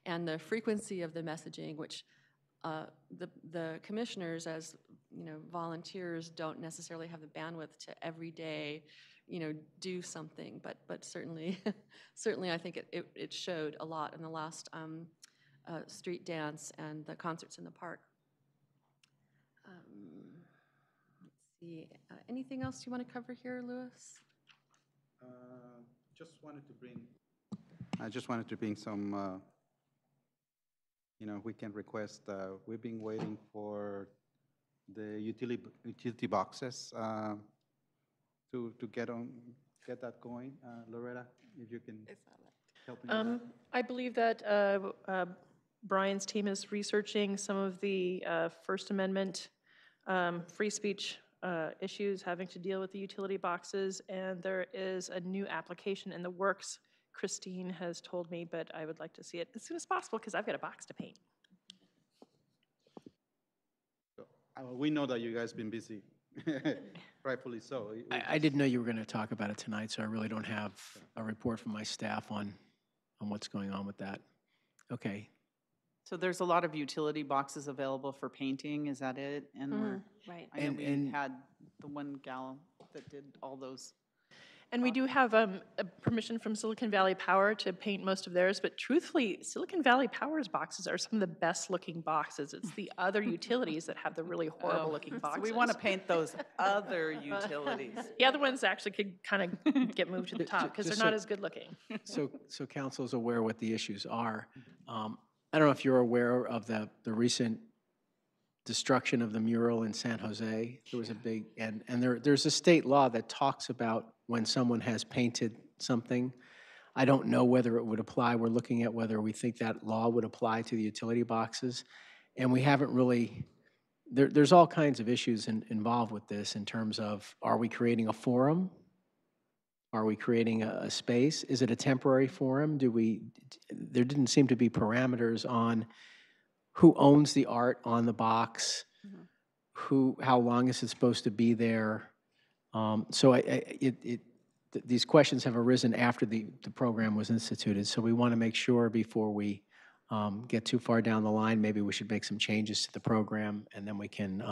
and the frequency of the messaging, which the commissioners, as volunteers, don't necessarily have the bandwidth to every day, do something. But certainly, I think it showed a lot in the last street dance and the concerts in the park. Let's see. Anything else you want to cover here, Louis? I just wanted to bring some. We can request. We've been waiting for the utility boxes to get that going. Loretta, if you can help me with that. I believe that Brian's team is researching some of the First Amendment free speech issues having to deal with the utility boxes, and there is a new application in the works. Christine has told me, but I would like to see it as soon as possible because I've got a box to paint. We know that you guys been busy, rightfully so. I didn't know you were going to talk about it tonight, so I really don't have a report from my staff on what's going on with that. Okay. So there's a lot of utility boxes available for painting, is that it? And right. I know we had the one gal that did all those. And we do have a permission from Silicon Valley Power to paint most of theirs, but truthfully, Silicon Valley Power's boxes are some of the best looking boxes. It's the other utilities that have the really horrible looking boxes. So we want to paint those other utilities. The other ones actually could kind of get moved to the top because they're not as good looking. So council's aware what the issues are. I don't know if you're aware of the recent destruction of the mural in San Jose. There was a big, and there's a state law that talks about when someone has painted something, I don't know whether it would apply. We're looking at whether we think that law would apply to the utility boxes. And we haven't really, there's all kinds of issues involved with this in terms of, are we creating a forum? Are we creating a space? Is it a temporary forum? There didn't seem to be parameters on who owns the art on the box, how long is it supposed to be there? So these questions have arisen after the program was instituted. So we want to make sure before we get too far down the line, maybe we should make some changes to the program, and then we can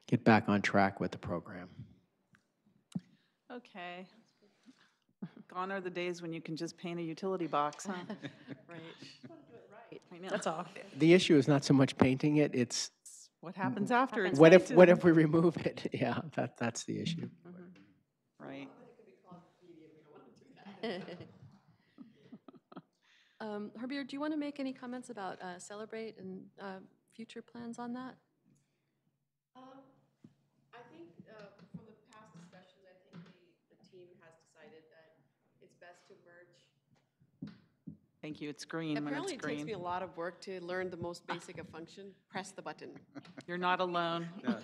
get back on track with the program. Okay. Gone are the days when you can just paint a utility box, huh? Right. I know. That's all. The issue is not so much painting it, it's What happens after it's what if painted? we remove it? Yeah, that's the issue. Right. Herbie, do you want to make any comments about Celebrate and future plans on that? I think from the past discussions, I think the team has decided that it's best to merge. Thank you. It's green when Apparently, it's it takes me green. a lot of work to learn the most basic of function. Press the button. You're not alone. Go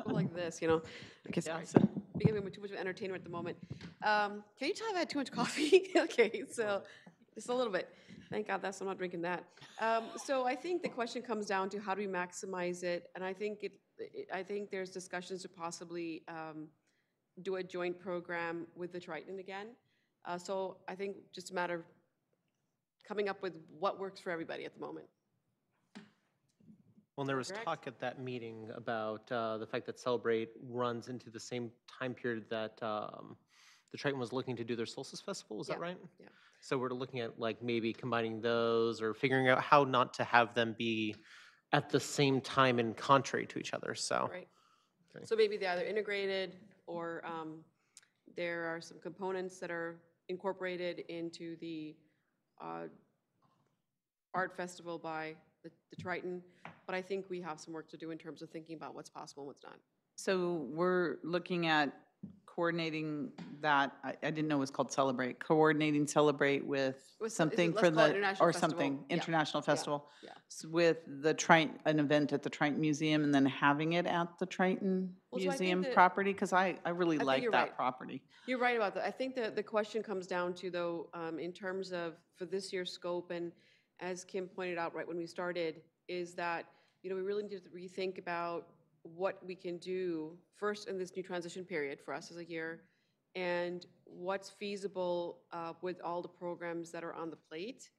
like this, you know. Okay, sorry. Yes. Beginning with too much of entertainment at the moment. Can you tell I've had too much coffee? Okay, so just a little bit. Thank God I'm not drinking that. So I think the question comes down to how do we maximize it, and I think I think there's discussions to possibly do a joint program with the Triton again. So I think just a matter of coming up with what works for everybody at the moment. Well, there was Correct? talk at that meeting about the fact that Celebrate runs into the same time period that the Triton was looking to do their Solstice Festival. Is that right? Yeah. So we're looking at like maybe combining those or figuring out how not to have them be at the same time and contrary to each other. So, Right. Okay. So maybe they're either integrated or there are some components that are incorporated into the art festival by the Triton. But I think we have some work to do in terms of thinking about what's possible and what's not. So we're looking at coordinating that, I didn't know it was called Celebrate, coordinating Celebrate with something let's for call it the, International or Festival. something, Yeah. international festival. Yeah. With the Triton, an event at the Triton Museum and then having it at the Triton Well, so I think Museum that- property? Because I really I think like you're that right. property. You're right about that. I think that the question comes down to, though, in terms of for this year's scope, and as Kim pointed out right when we started, is that, you know, we really need to rethink about what we can do first in this new transition period for us as a year, and what's feasible with all the programs that are on the plate.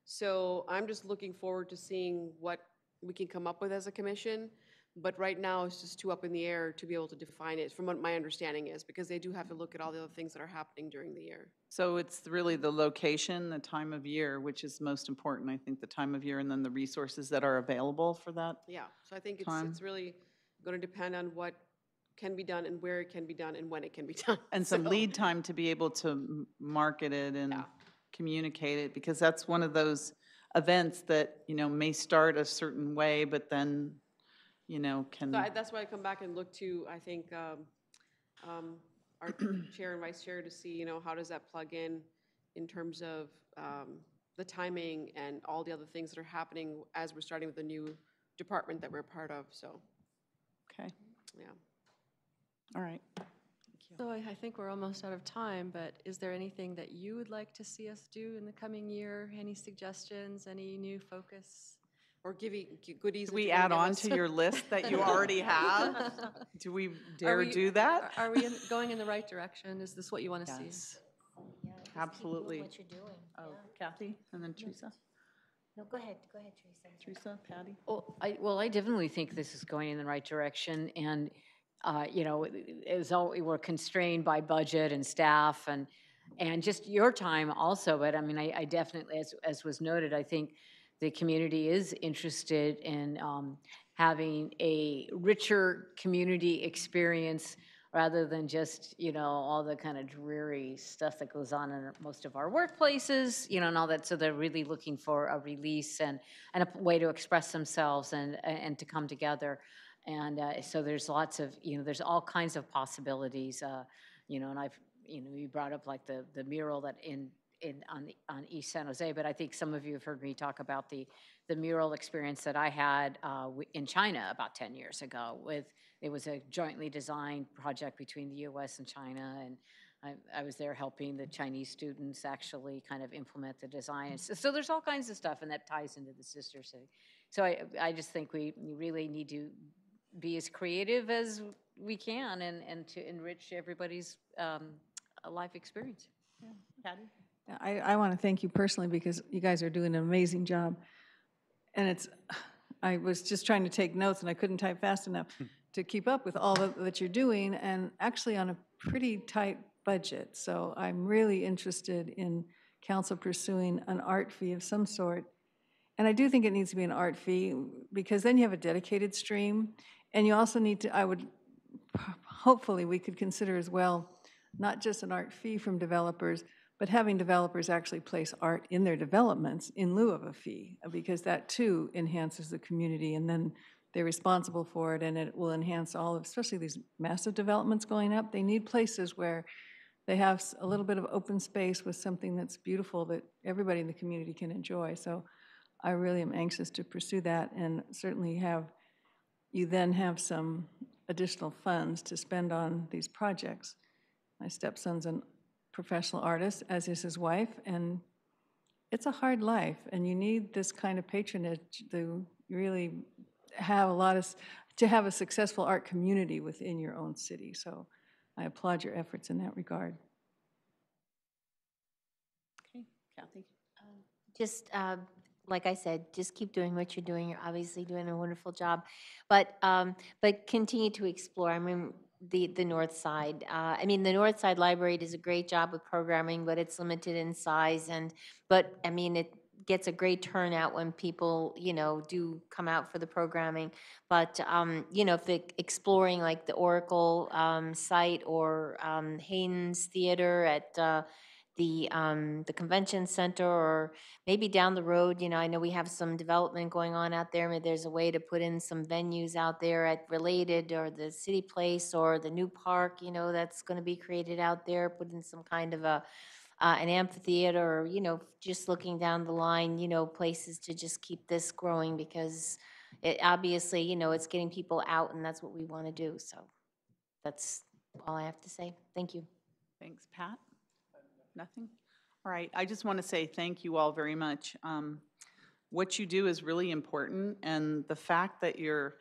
So I'm just looking forward to seeing what we can come up with as a commission. But right now, it's just too up in the air to be able to define it, from what my understanding is, because they do have to look at all the other things that are happening during the year. So it's really the location, the time of year, which is most important, I think, the time of year, and then the resources that are available for that. Yeah, so I think Time. it's really going to depend on what can be done and where it can be done and when it can be done. And some So- lead time to be able to market it and Yeah. communicate it, because that's one of those events that, you know, may start a certain way, but then, you know, can. So that's why I come back and look to, I think, our chair and vice chair to see, you know, how does that plug in terms of the timing and all the other things that are happening as we're starting with the new department that we're part of, so, Okay, yeah. all right. So I think we're almost out of time, but is there anything that you would like to see us do in the coming year? Any suggestions, any new focus? Or goodies. Do that we you're gonna add give on us. to your list that you already have? Do we dare do that? Are we going in the right direction? Is this what you want to see? Yes, Yeah, just keep doing absolutely. what you're doing. Oh, Yeah. Kathy, and then Teresa? No, go ahead, Teresa. Teresa, Patty? Well, I definitely think this is going in the right direction, and, you know, as always, we're constrained by budget and staff and just your time also, but I mean, I definitely, as was noted, I think the community is interested in having a richer community experience rather than just, you know, all the kind of dreary stuff that goes on in most of our workplaces, you know, and all that. So they're really looking for a release and a way to express themselves and to come together. And so there's lots of, you know, there's all kinds of possibilities, you know, and you know, you brought up like the mural that on East San Jose, but I think some of you have heard me talk about the mural experience that I had in China about 10 years ago. It was a jointly designed project between the U.S. and China, and I was there helping the Chinese students actually kind of implement the design. So there's all kinds of stuff, and that ties into the sister city. So I just think we really need to be as creative as we can and to enrich everybody's life experience. Yeah. Patty? I want to thank you personally because you guys are doing an amazing job. And I was just trying to take notes and I couldn't type fast enough to keep up with all that you're doing, and actually on a pretty tight budget. So I'm really interested in council pursuing an art fee of some sort. And I do think it needs to be an art fee because then you have a dedicated stream. And you also need to, hopefully we could consider as well, not just an art fee from developers, but having developers actually place art in their developments in lieu of a fee, because that too enhances the community, and then they're responsible for it, and it will enhance all of, especially these massive developments going up. They need places where they have a little bit of open space with something that's beautiful that everybody in the community can enjoy. So I really am anxious to pursue that, and certainly you then have some additional funds to spend on these projects. My stepson's a professional artist, as is his wife, and it's a hard life, and you need this kind of patronage to really have to have a successful art community within your own city. So I applaud your efforts in that regard. Okay, Kathy? Just, like I said, just keep doing what you're doing. You're obviously doing a wonderful job. But continue to explore. I mean, the North Side. The North Side Library does a great job with programming, but it's limited in size. But it gets a great turnout when people, do come out for the programming. But, if exploring like the Oracle site or Haynes Theater at the convention center, or maybe down the road, I know we have some development going on out there. Maybe there's a way to put in some venues out there at Related or the City Place or the new park, that's going to be created out there, put in some kind of an amphitheater, or, just looking down the line, places to just keep this growing, because it obviously, it's getting people out, and that's what we want to do. So that's all I have to say. Thank you. Thanks, Pat. Nothing? All right, I just want to say thank you all very much. What you do is really important, and the fact that you're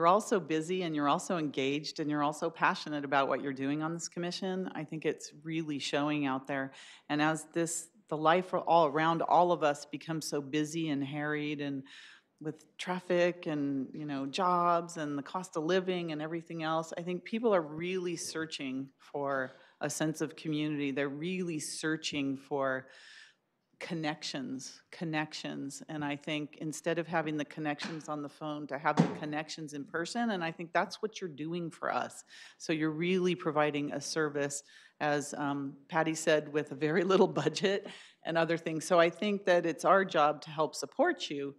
also busy and you're also engaged and you're also passionate about what you're doing on this commission, I think it's really showing out there. And as the life all around all of us becomes so busy and harried, and with traffic and jobs and the cost of living and everything else, I think people are really searching for a sense of community. They're really searching for connections. And I think instead of having the connections on the phone, to have the connections in person, and I think that's what you're doing for us. So you're really providing a service, as Patty said, with a very little budget and other things. So I think that it's our job to help support you,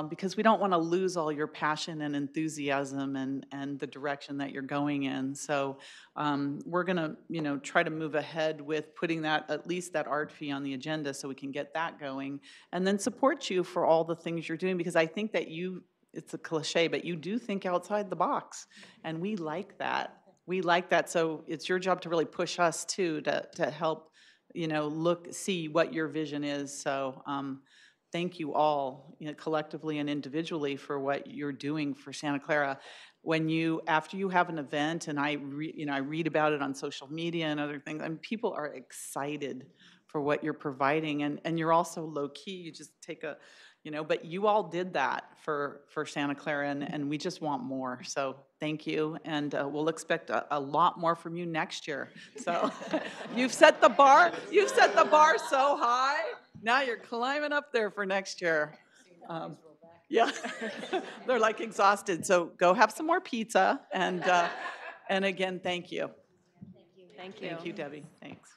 because we don't want to lose all your passion and enthusiasm and the direction that you're going in. So we're going to, try to move ahead with putting at least that art fee on the agenda so we can get that going, and then support you for all the things you're doing, because I think that it's a cliche, but you do think outside the box, and we like that. So it's your job to really push us too, to help, see what your vision is. So thank you all, collectively and individually, for what you're doing for Santa Clara. After you have an event, and I read about it on social media and other things, people are excited for what you're providing, and you're also low key. You just take but you all did that for Santa Clara, and we just want more. So thank you, and we'll expect a lot more from you next year. So you've set the bar so high. Now you're climbing up there for next year. Yeah, they're like exhausted. So go have some more pizza, and again, thank you. Thank you. Thank you, Debbie. Thanks.